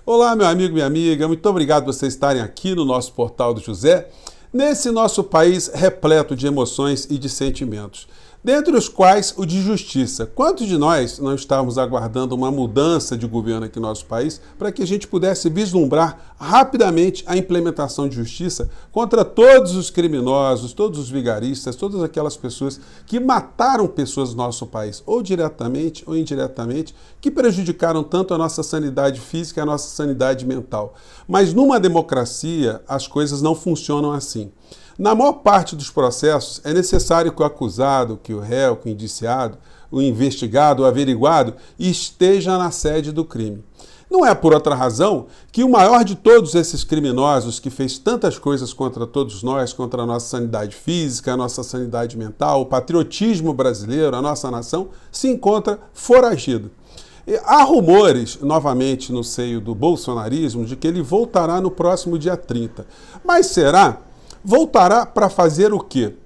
Olá, meu amigo, minha amiga, muito obrigado por vocês estarem aqui no nosso Portal do José, nesse nosso país repleto de emoções e de sentimentos, dentre os quais o de justiça. Quantos de nós não estávamos aguardando uma mudança de governo aqui no nosso país para que a gente pudesse vislumbrar rapidamente a implementação de justiça contra todos os criminosos, todos os vigaristas, todas aquelas pessoas que mataram pessoas no nosso país, ou diretamente ou indiretamente, que prejudicaram tanto a nossa sanidade física e a nossa sanidade mental. Mas numa democracia, as coisas não funcionam assim. Na maior parte dos processos, é necessário que o acusado, que o réu, que o indiciado, o investigado, o averiguado, esteja na sede do crime. Não é por outra razão que o maior de todos esses criminosos que fez tantas coisas contra todos nós, contra a nossa sanidade física, a nossa sanidade mental, o patriotismo brasileiro, a nossa nação, se encontra foragido. Há rumores, novamente no seio do bolsonarismo, de que ele voltará no próximo dia 30. Mas será? Voltará para fazer o quê?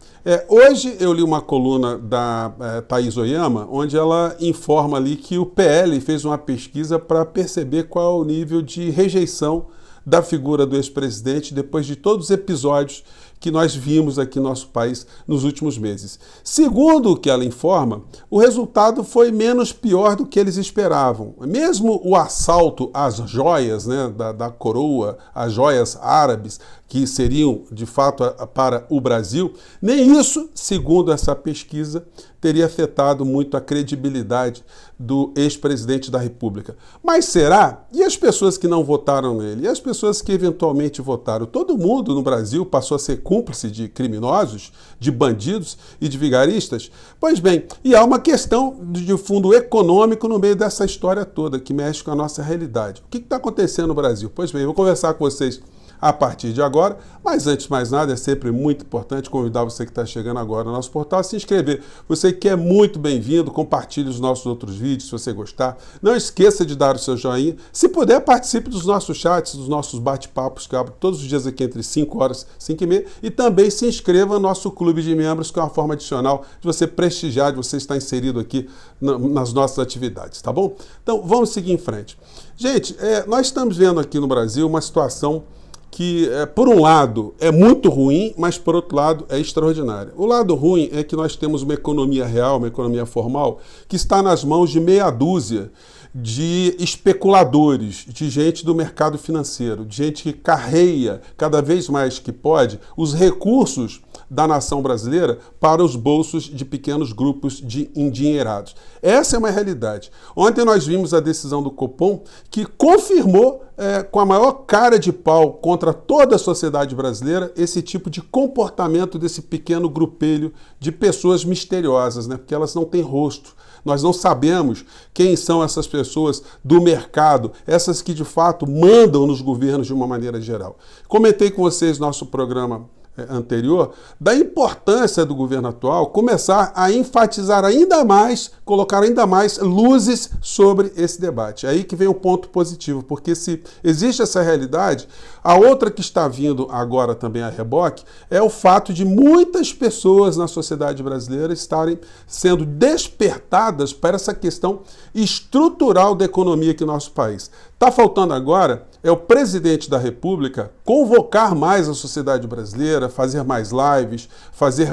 Hoje eu li uma coluna da Thaís Oyama, onde ela informa ali que o PL fez uma pesquisa para perceber qual é o nível de rejeição da figura do ex-presidente depois de todos os episódios que nós vimos aqui no nosso país nos últimos meses. Segundo o que ela informa, o resultado foi menos pior do que eles esperavam. Mesmo o assalto às joias, né, da coroa, as joias árabes, que seriam de fato para o Brasil, nem isso, segundo essa pesquisa, teria afetado muito a credibilidade do ex-presidente da República. Mas será? E as pessoas que não votaram nele? E as pessoas que eventualmente votaram? Todo mundo no Brasil passou a ser cúmplice de criminosos, de bandidos e de vigaristas? Pois bem, e há uma questão de fundo econômico no meio dessa história toda, que mexe com a nossa realidade. O que está acontecendo no Brasil? Pois bem, eu vou conversar com vocês a partir de agora, mas antes de mais nada, é sempre muito importante convidar você que está chegando agora no nosso portal a se inscrever. Você que é muito bem-vindo, compartilhe os nossos outros vídeos se você gostar. Não esqueça de dar o seu joinha. Se puder, participe dos nossos chats, dos nossos bate-papos, que eu abro todos os dias aqui entre 5 horas e 5 e meia. E também se inscreva no nosso clube de membros, que é uma forma adicional de você prestigiar, de você estar inserido aqui nas nossas atividades, tá bom? Então, vamos seguir em frente. Gente, nós estamos vendo aqui no Brasil uma situação que, por um lado, é muito ruim, mas, por outro lado, é extraordinária. O lado ruim é que nós temos uma economia real, uma economia formal, que está nas mãos de meia dúzia de especuladores, de gente do mercado financeiro, de gente que carreia cada vez mais que pode os recursos da nação brasileira para os bolsos de pequenos grupos de endinheirados. Essa é uma realidade. Ontem nós vimos a decisão do Copom que confirmou com a maior cara de pau contra toda a sociedade brasileira esse tipo de comportamento desse pequeno grupelho de pessoas misteriosas, né? Porque elas não têm rosto. Nós não sabemos quem são essas pessoas do mercado, essas que de fato mandam nos governos de uma maneira geral. Comentei com vocês no nosso programa anterior, da importância do governo atual começar a enfatizar ainda mais, colocar ainda mais luzes sobre esse debate. É aí que vem um ponto positivo, porque se existe essa realidade, a outra que está vindo agora também a reboque é o fato de muitas pessoas na sociedade brasileira estarem sendo despertadas para essa questão estrutural da economia aqui no nosso país. Está faltando agora é o presidente da República convocar mais a sociedade brasileira, fazer mais lives, fazer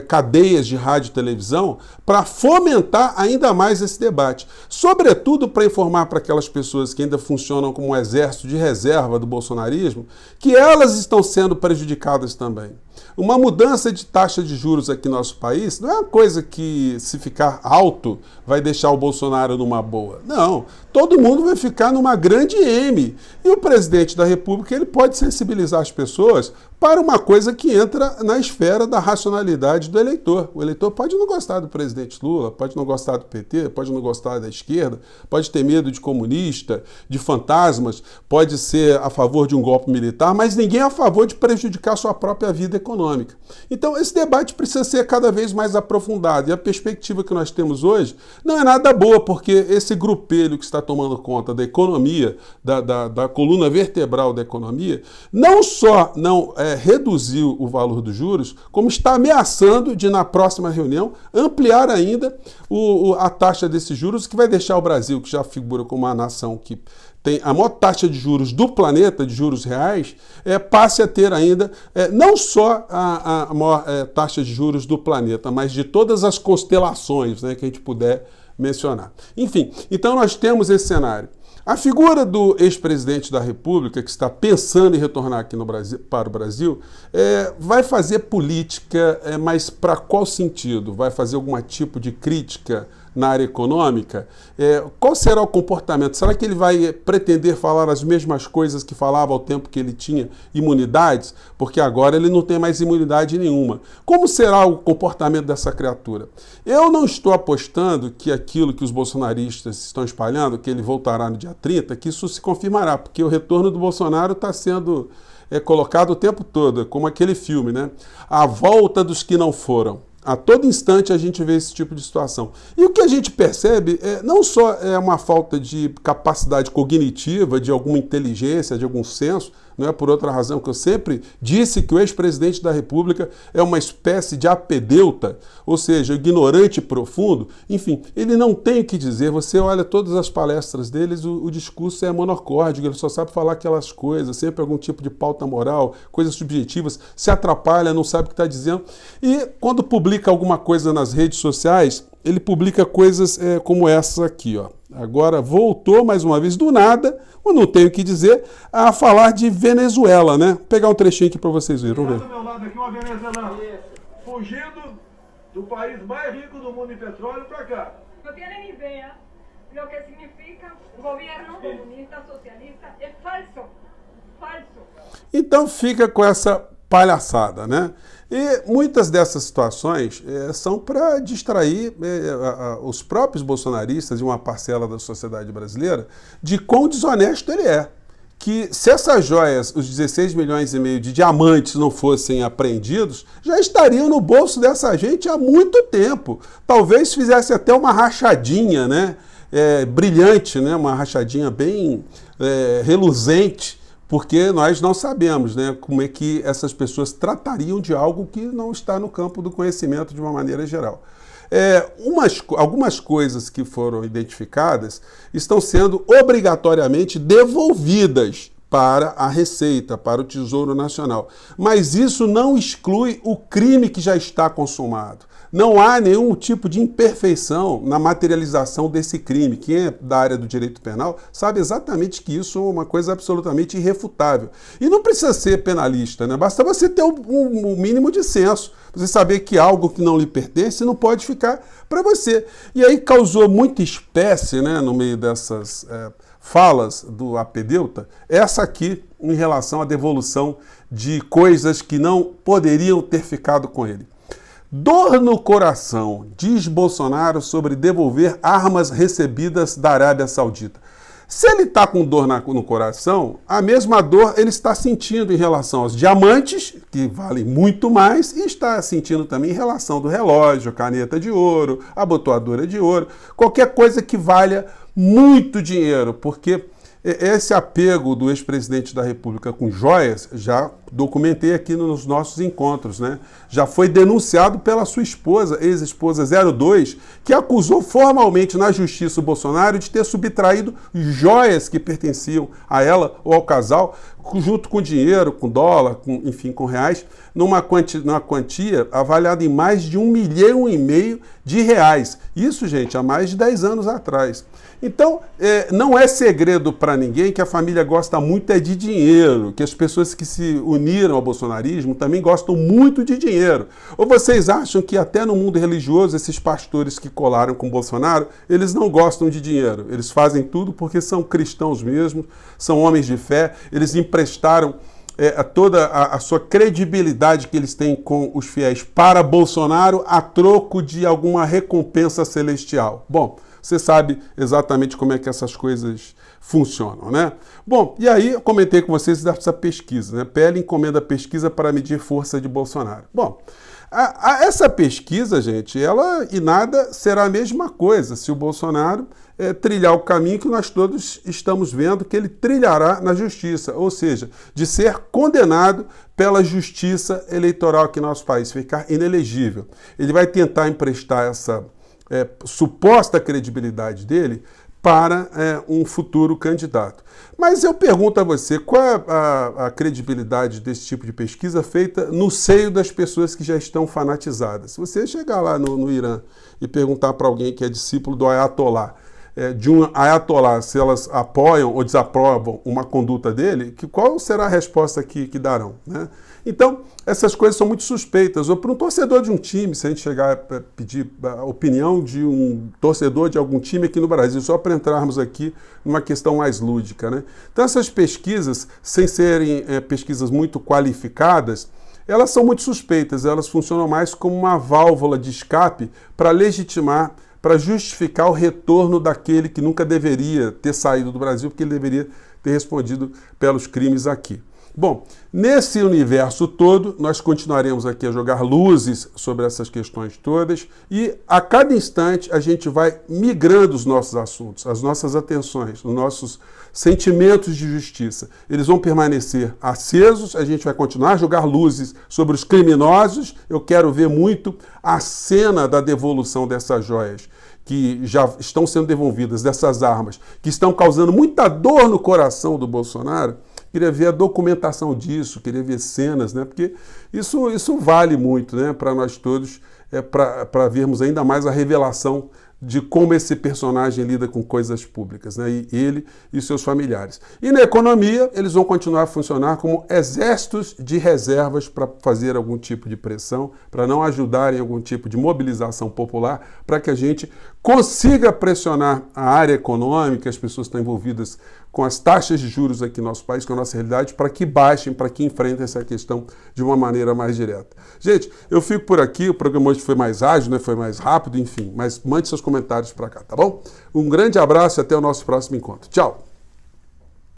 cadeias de rádio e televisão para fomentar ainda mais esse debate. Sobretudo para informar para aquelas pessoas que ainda funcionam como um exército de reserva do bolsonarismo, que elas estão sendo prejudicadas também. Uma mudança de taxa de juros aqui no nosso país não é uma coisa que, se ficar alto, vai deixar o Bolsonaro numa boa. Não, todo mundo vai ficar numa grande M. E o presidente da República ele pode sensibilizar as pessoas para uma coisa que entra na esfera da racionalidade do eleitor. O eleitor pode não gostar do presidente Lula, pode não gostar do PT, pode não gostar da esquerda, pode ter medo de comunista, de fantasmas, pode ser a favor de um golpe militar, mas ninguém é a favor de prejudicar sua própria vida econômica. econômica. Então, esse debate precisa ser cada vez mais aprofundado. E a perspectiva que nós temos hoje não é nada boa, porque esse grupelho que está tomando conta da economia, da coluna vertebral da economia, não só não reduziu o valor dos juros, como está ameaçando de, na próxima reunião, ampliar ainda a taxa desses juros, que vai deixar o Brasil, que já figura como uma nação que tem a maior taxa de juros do planeta, de juros reais, passe a ter ainda não só a maior taxa de juros do planeta, mas de todas as constelações, né, que a gente puder mencionar. Enfim, então nós temos esse cenário. A figura do ex-presidente da República, que está pensando em retornar aqui no Brasil, para o Brasil, vai fazer política, mas para qual sentido? Vai fazer algum tipo de crítica na área econômica? Qual será o comportamento? Será que ele vai pretender falar as mesmas coisas que falava ao tempo que ele tinha imunidades? Porque agora ele não tem mais imunidade nenhuma. Como será o comportamento dessa criatura? Eu não estou apostando que aquilo que os bolsonaristas estão espalhando, que ele voltará no dia 30, que isso se confirmará, porque o retorno do Bolsonaro está sendo colocado o tempo todo, como aquele filme, né? A volta dos que não foram. A todo instante a gente vê esse tipo de situação. E o que a gente percebe não só é uma falta de capacidade cognitiva, de alguma inteligência, de algum senso, não é por outra razão que eu sempre disse que o ex-presidente da República é uma espécie de apedeuta, ou seja, ignorante profundo. Enfim, ele não tem o que dizer. Você olha todas as palestras deles, o discurso é monocórdico, ele só sabe falar aquelas coisas, sempre algum tipo de pauta moral, coisas subjetivas, se atrapalha, não sabe o que está dizendo. E quando publica alguma coisa nas redes sociais, ele publica coisas como essa aqui, ó. Agora voltou mais uma vez do nada, eu não tenho o que dizer, a falar de Venezuela, né? Vou pegar um trechinho aqui para vocês verem. Vamos ver. Do meu lado aqui uma venezuelana fugindo do país mais rico do mundo em petróleo para cá. No tienen idea lo que significa gobierno comunista socialista, es falso, falso. Então fica com essa palhaçada, né? E muitas dessas situações são para distrair os próprios bolsonaristas e uma parcela da sociedade brasileira de quão desonesto ele é. Que se essas joias, os 16 milhões e meio de diamantes não fossem apreendidos, já estariam no bolso dessa gente há muito tempo. Talvez fizesse até uma rachadinha, né? Brilhante, né? Uma rachadinha bem reluzente, porque nós não sabemos, né, como é que essas pessoas tratariam de algo que não está no campo do conhecimento de uma maneira geral. Algumas coisas que foram identificadas estão sendo obrigatoriamente devolvidas para a Receita, para o Tesouro Nacional. Mas isso não exclui o crime que já está consumado. Não há nenhum tipo de imperfeição na materialização desse crime. Quem é da área do direito penal sabe exatamente que isso é uma coisa absolutamente irrefutável. E não precisa ser penalista, né? Basta você ter um mínimo de senso. Você saber que algo que não lhe pertence não pode ficar para você. E aí causou muita espécie, né, no meio dessas falas do apedeuta, essa aqui em relação à devolução de coisas que não poderiam ter ficado com ele. Dor no coração, diz Bolsonaro sobre devolver armas recebidas da Arábia Saudita. Se ele está com dor no coração, a mesma dor ele está sentindo em relação aos diamantes, que valem muito mais, e está sentindo também em relação do relógio, caneta de ouro, abotoadora de ouro, qualquer coisa que valha muito dinheiro, porque esse apego do ex-presidente da República com joias, já documentei aqui nos nossos encontros, né? Já foi denunciado pela sua esposa, ex-esposa 02, que acusou formalmente na justiça o Bolsonaro de ter subtraído joias que pertenciam a ela ou ao casal, junto com dinheiro, com dólar, enfim, com reais, numa quantia avaliada em mais de 1,5 milhão de reais. Isso, gente, há mais de 10 anos atrás. Então, não é segredo para ninguém que a família gosta muito de dinheiro, que as pessoas que se uniram ao bolsonarismo também gostam muito de dinheiro. Ou vocês acham que até no mundo religioso, esses pastores que colaram com Bolsonaro, eles não gostam de dinheiro? Eles fazem tudo porque são cristãos mesmo, são homens de fé, eles emprestaram toda a sua credibilidade que eles têm com os fiéis para Bolsonaro a troco de alguma recompensa celestial. Bom, você sabe exatamente como é que essas coisas funcionam, né? Bom, e aí eu comentei com vocês dessa pesquisa, né? PL encomenda pesquisa para medir força de Bolsonaro. Bom, essa pesquisa, gente, ela e nada será a mesma coisa se o Bolsonaro trilhar o caminho que nós todos estamos vendo que ele trilhará na justiça, ou seja, de ser condenado pela justiça eleitoral aqui no nosso país, ficar inelegível. Ele vai tentar emprestar essa suposta credibilidade dele para um futuro candidato. Mas eu pergunto a você, qual é a credibilidade desse tipo de pesquisa feita no seio das pessoas que já estão fanatizadas? Se você chegar lá no Irã e perguntar para alguém que é discípulo do Ayatollah, de um Ayatollah, se elas apoiam ou desaprovam uma conduta dele, qual será a resposta que darão, né? Então, essas coisas são muito suspeitas. Ou para um torcedor de um time, se a gente chegar a pedir a opinião de um torcedor de algum time aqui no Brasil, só para entrarmos aqui numa questão mais lúdica, né? Então, essas pesquisas, sem serem pesquisas muito qualificadas, elas são muito suspeitas, elas funcionam mais como uma válvula de escape para legitimar, para justificar o retorno daquele que nunca deveria ter saído do Brasil, porque ele deveria ter respondido pelos crimes aqui. Bom, nesse universo todo, nós continuaremos aqui a jogar luzes sobre essas questões todas e a cada instante a gente vai migrando os nossos assuntos, as nossas atenções, os nossos sentimentos de justiça. Eles vão permanecer acesos, a gente vai continuar a jogar luzes sobre os criminosos. Eu quero ver muito a cena da devolução dessas joias que já estão sendo devolvidas, dessas armas, que estão causando muita dor no coração do Bolsonaro. Queria ver a documentação disso, queria ver cenas, né? Porque isso vale muito, né? Para nós todos, para vermos ainda mais a revelação de como esse personagem lida com coisas públicas, né? E ele e seus familiares. E na economia, eles vão continuar a funcionar como exércitos de reservas para fazer algum tipo de pressão, para não ajudar em algum tipo de mobilização popular, para que a gente consiga pressionar a área econômica, as pessoas que estão envolvidas com as taxas de juros aqui no nosso país, com a nossa realidade, para que baixem, para que enfrentem essa questão de uma maneira mais direta. Gente, eu fico por aqui, o programa hoje foi mais ágil, né? Foi mais rápido, enfim, mas mande seus comentários para cá, tá bom? Um grande abraço e até o nosso próximo encontro. Tchau!